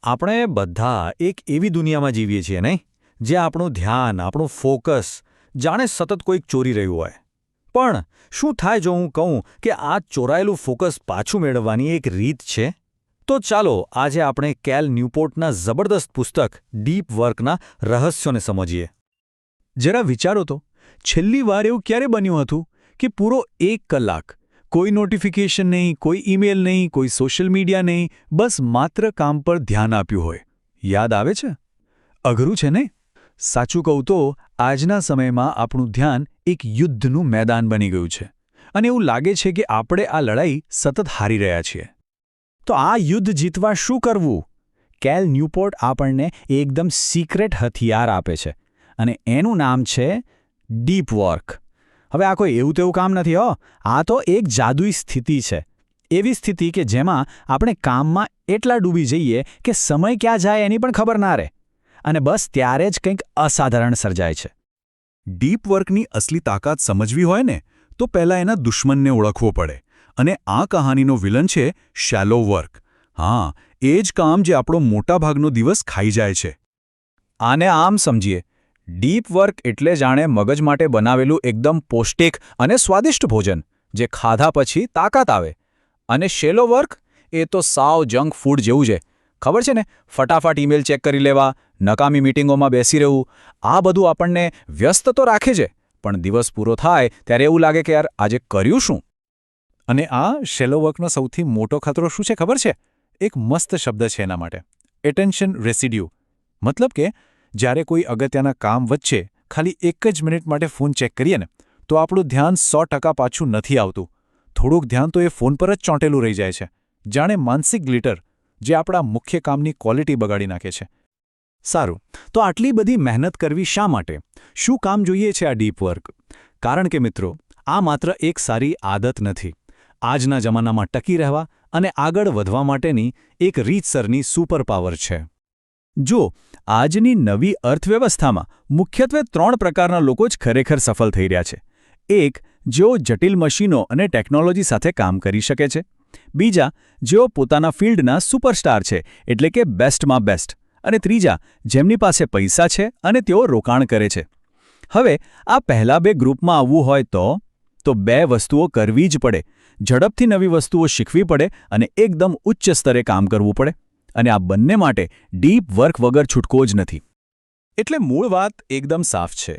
આપણે બધા એક એવી દુનિયામાં જીવીએ છીએ નહીં, જે આપણું ધ્યાન, આપણું ફોકસ જાણે સતત કોઈક ચોરી રહ્યું હોય. પણ શું થાય જો હું કહું કે આ ચોરાયેલું ફોકસ પાછું મેળવવાની એક રીત છે? તો ચાલો આજે આપણે કેલ ન્યૂપોર્ટના જબરદસ્ત પુસ્તક ડીપ વર્કના રહસ્યોને સમજીએ. જરા વિચારો તો, છેલ્લી વાર એવું ક્યારે બન્યું હતું કે પૂરો 1 કલાક કોઈ નોટિફિકેશન નહીં, કોઈ ઈમેલ નહીં, કોઈ સોશિયલ મીડિયા નહીં, બસ માત્ર કામ પર ધ્યાન આપ્યું હોય? યાદ આવે છે? અઘરું છે ને? સાચું કહું તો આજના સમયમાં આપણું ધ્યાન એક યુદ્ધનું મેદાન બની ગયું છે અને એવું લાગે છે કે આપણે આ લડાઈ સતત હારી રહ્યા છીએ. તો આ યુદ્ધ જીતવા શું કરવું? કેલ ન્યૂપોર્ટ આપણને એકદમ સિક્રેટ હથિયાર આપે છે અને એનું નામ છે ડીપ વર્ક. હવે આ કોઈ એવું તેવું કામ નથી હો, આ તો એક જાદુઈ સ્થિતિ છે. એવી સ્થિતિ કે જેમાં આપણે કામમાં એટલા ડૂબી જઈએ કે સમય ક્યાં જાય એની પણ ખબર ના રહે અને બસ ત્યારે જ કંઈક અસાધારણ સર્જાય છે. ડીપ વર્કની અસલી તાકાત સમજવી હોય ને તો પહેલાં એના દુશ્મનને ઓળખવો પડે અને આ કહાનીનો વિલન છે શેલો વર્ક. હા, એ જ કામ જે આપણો મોટાભાગનો દિવસ ખાઈ જાય છે. આને આમ સમજીએ, ડીપ વર્ક એટલે જાણે મગજ માટે બનાવેલું એકદમ પૌષ્ટિક અને સ્વાદિષ્ટ ભોજન જે ખાધા પછી તાકાત આવે. અને શેલો વર્ક એ તો સાવ જંક ફૂડ જેવું છે. ખબર છે ને, ફટાફટ ઈમેલ ચેક કરી લેવા, નકામી મીટિંગોમાં બેસી રહેવું, આ બધું આપણને વ્યસ્ત તો રાખે છે, પણ દિવસ પૂરો થાય ત્યારે એવું લાગે કે યાર આજે કર્યું શું? અને આ શેલો વર્કનો સૌથી મોટો ખતરો શું છે ખબર છે? એક મસ્ત શબ્દ છે એના માટે, એટેન્શન રેસિડ્યુ. મતલબ કે જ્યારે કોઈ અગત્યના કામ વચ્ચે ખાલી 1 જ મિનિટ માટે ફોન ચેક કરીએ ને તો આપણું ધ્યાન 100% પાછું નથી આવતું. થોડુંક ધ્યાન તો એ ફોન પર જ ચોંટેલું રહી જાય છે, જાણે માનસિક ગ્લિટર જે આપણા મુખ્ય કામની ક્વોલિટી બગાડી નાખે છે. સારું, તો આટલી બધી મહેનત કરવી શા માટે? શું કામ જોઈએ છે આ ડીપ વર્ક? કારણ કે મિત્રો, આ માત્ર એક સારી આદત નથી. આજના જમાનામાં ટકી રહેવા અને આગળ વધવા માટેની એક રીતસરની સુપર પાવર છે. જો આજની નવી અર્થવ્યવસ્થામાં મુખ્યત્વે 3 પ્રકારના લોકો જ ખરેખર સફળ થઈ રહ્યા છે. એક, જેઓ જટિલ મશીનો અને ટેકનોલોજી સાથે કામ કરી શકે છે. બીજા, જેઓ પોતાના ફિલ્ડના સુપરસ્ટાર છે, એટલે કે બેસ્ટમાં બેસ્ટ. અને ત્રીજા, જેમની પાસે પૈસા છે અને તેઓ રોકાણ કરે છે. હવે આ પહેલા 2 ગ્રુપમાં આવવું હોય તો 2 વસ્તુઓ કરવી જ પડે. ઝડપથી નવી વસ્તુઓ શીખવી પડે અને એકદમ ઉચ્ચ સ્તરે કામ કરવું પડે. અને આ બંને માટે ડીપ વર્ક વગર છૂટકો જ નથી. એટલે મૂળ વાત એકદમ સાફ છે.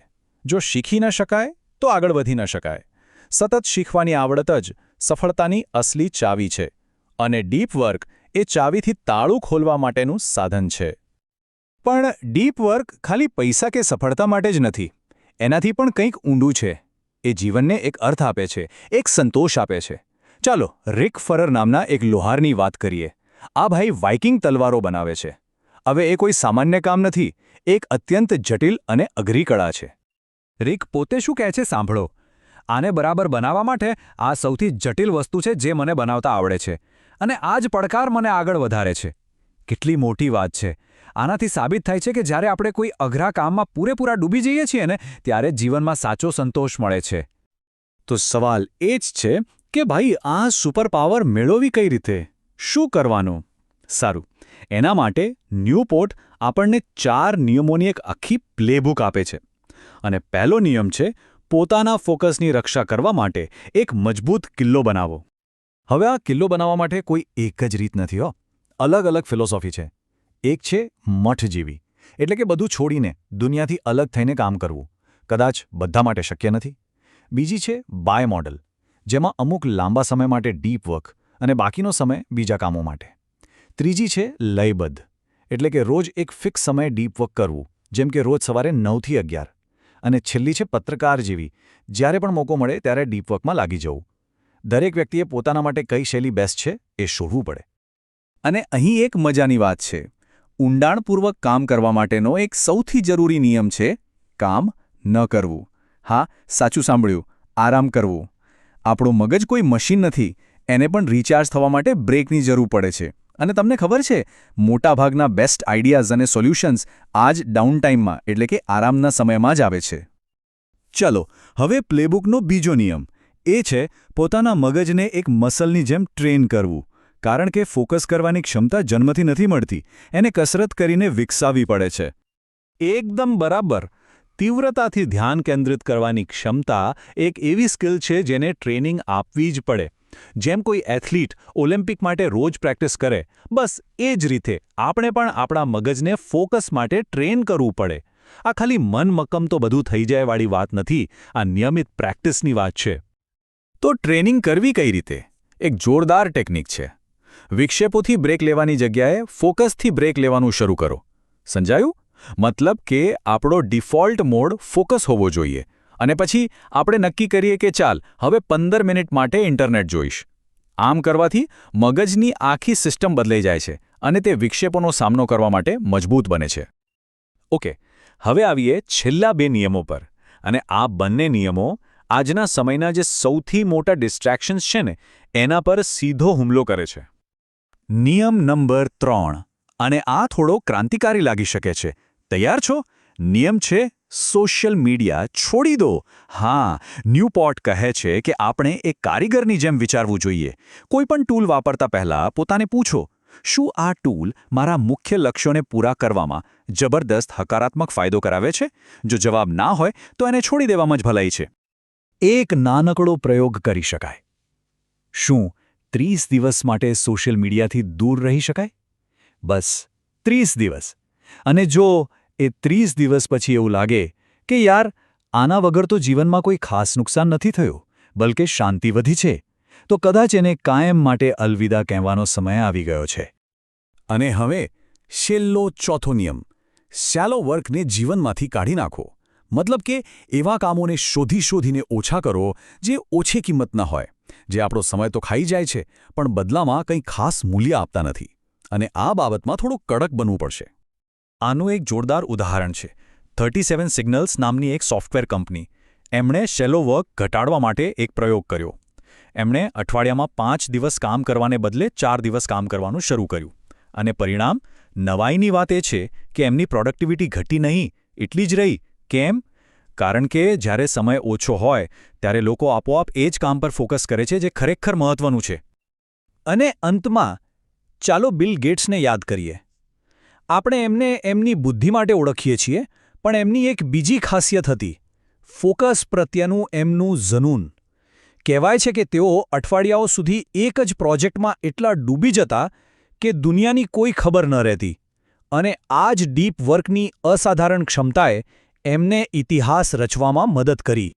જો શીખી ન શકાય તો આગળ વધી ન શકાય. સતત શીખવાની આવડત જ સફળતાની અસલી ચાવી છે. અને ડીપ વર્ક એ ચાવીથી તાળું ખોલવા માટેનું સાધન છે. પણ ડીપ વર્ક ખાલી પૈસા કે સફળતા માટે જ નથી. એનાથી પણ કંઈક ઊંડું છે. એ જીવનને એક અર્થ આપે છે, એક સંતોષ આપે છે. ચાલો રિક ફરર નામના એક લોહારની વાત કરીએ. આ ભાઈ વાઇકિંગ તલવારો બનાવે છે. હવે એ કોઈ સામાન્ય કામ નથી, એક અત્યંત જટિલ અને અઘરી કળા છે. રિક પોતે શું કહે છે સાંભળો, આને બરાબર બનાવવા માટે આ સૌથી જટિલ વસ્તુ છે જે મને બનાવતા આવડે છે અને આ જ પડકાર મને આગળ વધારે છે. કેટલી મોટી વાત છે! આનાથી સાબિત થાય છે કે જ્યારે આપણે કોઈ અઘરા કામમાં પૂરેપૂરા ડૂબી જઈએ છીએ ને ત્યારે જીવનમાં સાચો સંતોષ મળે છે. તો સવાલ એ જ છે કે ભાઈ આ સુપર પાવર મેળવવી કઈ રીતે? શું કરવાનું? સારું, એના માટે ન્યૂપોર્ટ આપણને 4 નિયમોની એક આખી પ્લેબુક આપે છે. અને પહેલો નિયમ છે પોતાના ફોકસની રક્ષા કરવા માટે એક મજબૂત કિલ્લો બનાવો. હવે આ કિલ્લો બનાવવા માટે કોઈ એક જ રીત નથી હો. અલગ અલગ ફિલોસોફી છે. એક છે મઠ જેવી, એટલે કે બધું છોડીને દુનિયાથી અલગ થઈને કામ કરવું. કદાચ બધા માટે શક્ય નથી. બીજી છે બાય મોડલ, જેમાં અમુક લાંબા સમય માટે ડીપ વર્ક અને બાકીનો સમય બીજા કામો માટે. ત્રીજી છે લયબદ્ધ, એટલે કે રોજ એક ફિક્સ સમયે ડીપ વર્ક કરવું, જેમ કે રોજ સવારે 9 થી 11. અને છેલ્લી છે પત્રકાર જેવી, જ્યારે પણ મોકો મળે ત્યારે ડીપ વર્કમાં લાગી જવું. દરેક વ્યક્તિએ પોતાના માટે કઈ શૈલી બેસ્ટ છે એ શોધવું પડે. અને અહીં એક મજાની વાત છે. ઊંડાણપૂર્વક કામ કરવા માટેનો એક સૌથી જરૂરી નિયમ છે કામ ન કરવું. હા, સાચું સાંભળ્યું, આરામ કરવું. આપણું મગજ કોઈ મશીન નથી, એને પણ રિચાર્જ થવા માટે બ્રેકની જરૂર પડે છે. અને તમને ખબર છે, મોટાભાગના બેસ્ટ આઈડિયાઝ અને સોલ્યુશન્સ આ જ ડાઉનટાઈમમાં એટલે કે આરામના સમયમાં જ આવે છે. ચલો હવે પ્લેબુકનો બીજો નિયમ એ છે પોતાના મગજને એક મસલની જેમ ટ્રેન કરવું. કારણ કે ફોકસ કરવાની ક્ષમતા જન્મથી નથી મળતી, એને કસરત કરીને વિકસાવવી પડે છે. એકદમ બરાબર. તીવ્રતાથી ધ્યાન કેન્દ્રિત કરવાની ક્ષમતા એક એવી સ્કિલ છે જેને ટ્રેનિંગ આપવી જ પડે. જેમ કોઈ એથ્લીટ ઓલિમ્પિક માટે રોજ પ્રેક્ટિસ કરે, બસ એ જ રીતે આપણે પણ આપણા મગજને ફોકસ માટે ટ્રેન કરવું પડે. આ ખાલી મનમક્કમ તો બધું થઈ જાય વાળી વાત નથી, આ નિયમિત પ્રેક્ટિસની વાત છે. તો ટ્રેનિંગ કરવી કઈ રીતે? એક જોરદાર ટેકનિક છે. વિક્ષેપોથી બ્રેક લેવાની જગ્યાએ ફોકસથી બ્રેક લેવાનું શરૂ કરો. સમજાયું? મતલબ કે આપણો ડિફોલ્ટ મોડ ફોકસ હોવો જોઈએ અને પછી આપણે નક્કી કરીએ કે ચાલ હવે 15 મિનિટ માટે ઇન્ટરનેટ જોઈશ. આમ કરવાથી મગજની આખી સિસ્ટમ બદલાઈ જાય છે અને તે વિક્ષેપોનો સામનો કરવા માટે મજબૂત બને છે. ઓકે, હવે આવીએ છેલ્લા 2 નિયમો પર. અને આ બંને નિયમો આજના સમયના જે સૌથી મોટા ડિસ્ટ્રેક્શન્સ છે ને એના પર સીધો હુમલો કરે છે. નિયમ નંબર 3, અને આ થોડો ક્રાંતિકારી લાગી શકે છે. તૈયાર છો? નિયમ છે સોશિયલ મીડિયા છોડી દો. હા, ન્યૂપોર્ટ કહે છે કે આપણે એક કારીગરની જેમ વિચારવું જોઈએ. કોઈપણ ટૂલ વાપરતા પહેલા પોતાને પૂછો, શું આ ટૂલ મારા મુખ્ય લક્ષ્યોને પૂરા કરવામાં જબરદસ્ત હકારાત્મક ફાયદો કરાવે છે? જો જવાબ ના હોય તો એને છોડી દેવામાં જ ભલાઈ છે. એક નાનકડો પ્રયોગ કરી શકાય. શું 30 દિવસ માટે સોશિયલ મીડિયાથી દૂર રહી શકાય? બસ 30 દિવસ. અને જો એ 30 દિવસ પછી એવું લાગે કે યાર આના વગર તો જીવનમાં કોઈ ખાસ નુકસાન નથી થયું, બલકે શાંતિ વધી છે, તો કદાચ એને કાયમ માટે અલવિદા કહેવાનો સમય આવી ગયો છે. અને હવે છેલ્લો ચોથો નિયમ, શેલો વર્કને જીવનમાંથી કાઢી નાખો. મતલબ કે એવા કામોને શોધીને ઓછા કરો જે ઓછી કિંમતના હોય, જે આપણો સમય તો ખાઈ જાય છે પણ બદલામાં કંઈ ખાસ મૂલ્ય આપતા નથી. અને આ બાબતમાં થોડું કડક બનવું પડશે. આનું એક જોરદાર ઉદાહરણ છે 37 સિગ્નલ્સ નામની એક સોફ્ટવેર કંપની. એમણે શેલો વર્ક ઘટાડવા માટે એક પ્રયોગ કર્યો. એમણે અઠવાડિયામાં 5 દિવસ કામ કરવાને બદલે 4 દિવસ કામ કરવાનું શરૂ કર્યું. અને પરિણામ, નવાઈની વાત એ છે કે એમની પ્રોડક્ટિવિટી ઘટી નહીં, એટલી જ રહી. કેમ? કારણ કે જ્યારે સમય ઓછો હોય ત્યારે લોકો આપોઆપ એ જ કામ પર ફોકસ કરે છે જે ખરેખર મહત્વનું છે. અને અંતમાં ચાલો બિલ ગેટ્સને યાદ કરીએ. આપણે એમને એમની બુદ્ધિ માટે ઓળખીએ છીએ, પણ એમની એક બીજી ખાસિયત હતી, ફોકસ પ્રત્યેનું એમનું ઝનૂન. કહેવાય છે કે તેઓ અઠવાડિયાઓ સુધી એક જ પ્રોજેક્ટમાં એટલા ડૂબી જતા કે દુનિયાની કોઈ ખબર ન રહેતી. અને આ જ ડીપ વર્કની અસાધારણ ક્ષમતાએ એમને ઇતિહાસ રચવામાં મદદ કરી.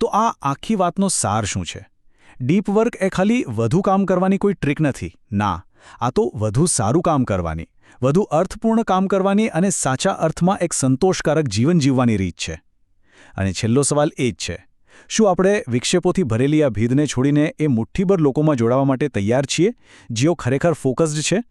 તો આ આખી વાતનો સાર શું છે? ડીપ વર્ક એ ખાલી વધુ કામ કરવાની કોઈ ટ્રીક નથી. ના, આ તો વધુ સારું કામ કરવાની, વધુ અર્થપૂર્ણ કામ કરવાની અને સાચા અર્થમાં એક સંતોષકારક જીવન જીવવાની રીત છે. અને છેલ્લો સવાલ એ જ છે, શું આપણે વિક્ષેપોથી ભરેલી આ ભીડને છોડીને એ મુઠ્ઠીભર લોકોમાં જોડાવા માટે તૈયાર છીએ, જેઓ ખરેખર ફોકસ્ડ છે?